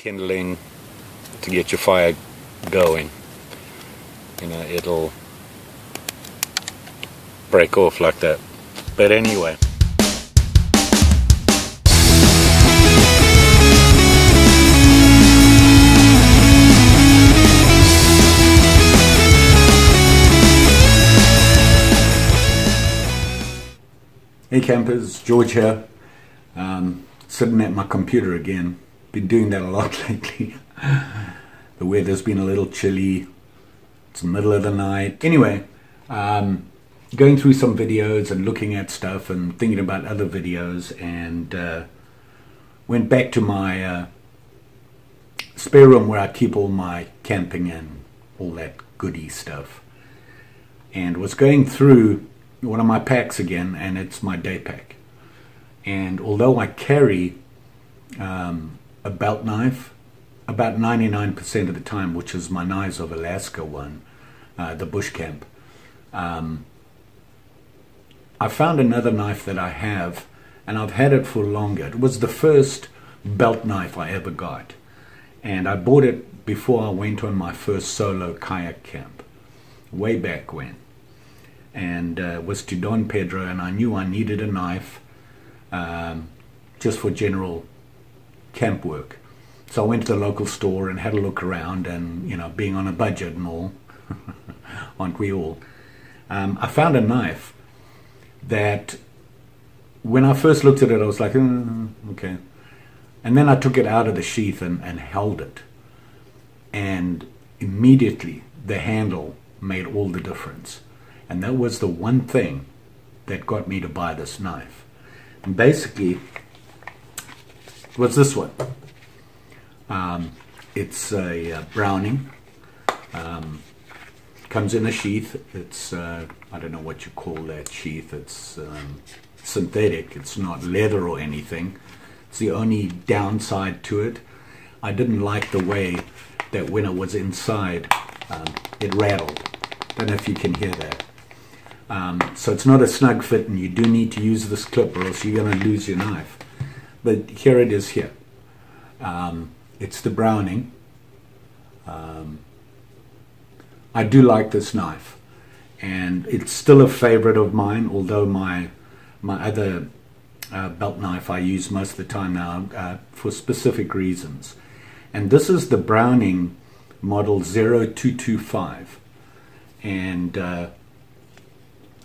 kindling to get your fire going. You know, it'll break off like that. But anyway. Hey campers, George here. Sitting at my computer again. Been doing that a lot lately. The weather's been a little chilly. It's the middle of the night. Anyway, going through some videos and looking at stuff and thinking about other videos, and went back to my spare room where I keep all my camping and all that goodie stuff, and was going through one of my packs again, and it's my day pack. And although I carry a belt knife about 99% of the time, which is my Knives of Alaska one, the bush camp, I found another knife that I have, and I've had it for longer. It was the first belt knife I ever got, and I bought it before I went on my first solo kayak camp way back when, and was to Don Pedro, and I knew I needed a knife just for general camp work. So I went to the local store and had a look around, and you know, being on a budget and all, aren't we all? I found a knife that when I first looked at it I was like, okay, and then I took it out of the sheath and held it, and immediately the handle made all the difference. And that was the one thing that got me to buy this knife. And basically, it was this one. It's a Browning. Comes in a sheath. It's, I don't know what you call that sheath. It's synthetic. It's not leather or anything. It's the only downside to it. I didn't like the way that when it was inside, it rattled. Don't know if you can hear that. So it's not a snug fit, and you do need to use this clip or else you're going to lose your knife. But here it is here. It's the Browning. I do like this knife, and it's still a favorite of mine, although my other belt knife I use most of the time now for specific reasons. And this is the Browning model 0225, and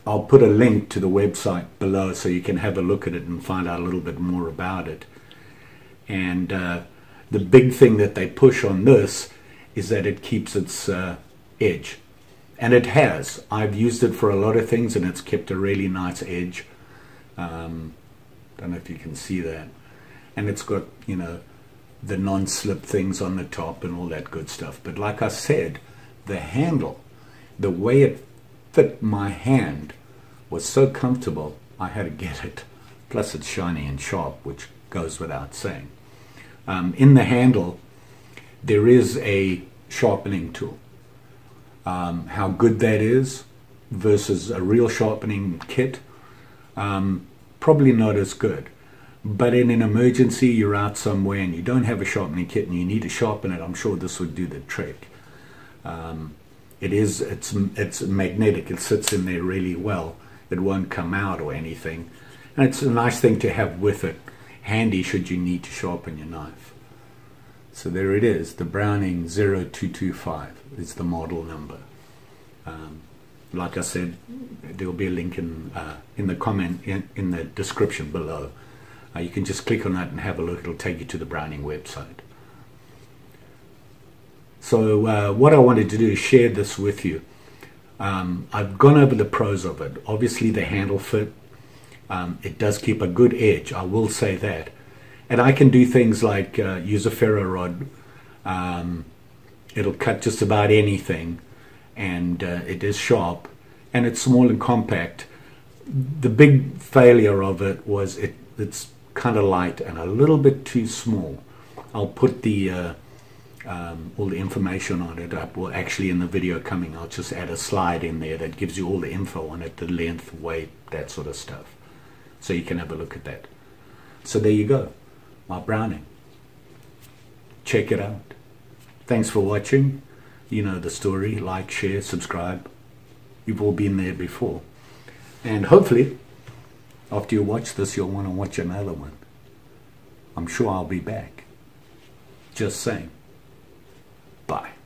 I'll put a link to the website below so you can have a look at it and find out a little bit more about it. And the big thing that they push on this is that it keeps its edge. And it has. I've used it for a lot of things, and it's kept a really nice edge. Don't know if you can see that. And it's got, you know, the non-slip things on the top and all that good stuff. But like I said, the handle, the way it fit my hand was so comfortable, I had to get it. Plus it's shiny and sharp, which goes without saying. In the handle there is a sharpening tool. How good that is versus a real sharpening kit, probably not as good. But in an emergency, you're out somewhere and you don't have a sharpening kit and you need to sharpen it, I'm sure this would do the trick. It's magnetic. It sits in there really well. It won't come out or anything, and it's a nice thing to have with it, handy should you need to sharpen your knife. So there it is, the Browning 0225 is the model number. Like I said, there will be a link in the comment in the description below. You can just click on that and have a look. It'll take you to the Browning website. So what I wanted to do is share this with you. I've gone over the pros of it. Obviously the handle fit. It does keep a good edge, I will say that. And I can do things like use a ferro rod. It'll cut just about anything, and it is sharp, and it's small and compact. The big failure of it was it's kind of light and a little bit too small. I'll put the all the information on it up. Well, actually in the video coming, I'll just add a slide in there that gives you all the info on it, the length, weight, that sort of stuff, so you can have a look at that. So there you go, my Browning. check it out. Thanks for watching. You know the story. Like, share, subscribe. You've all been there before. And hopefully, after you watch this, you'll want to watch another one. I'm sure I'll be back. Just saying. Bye.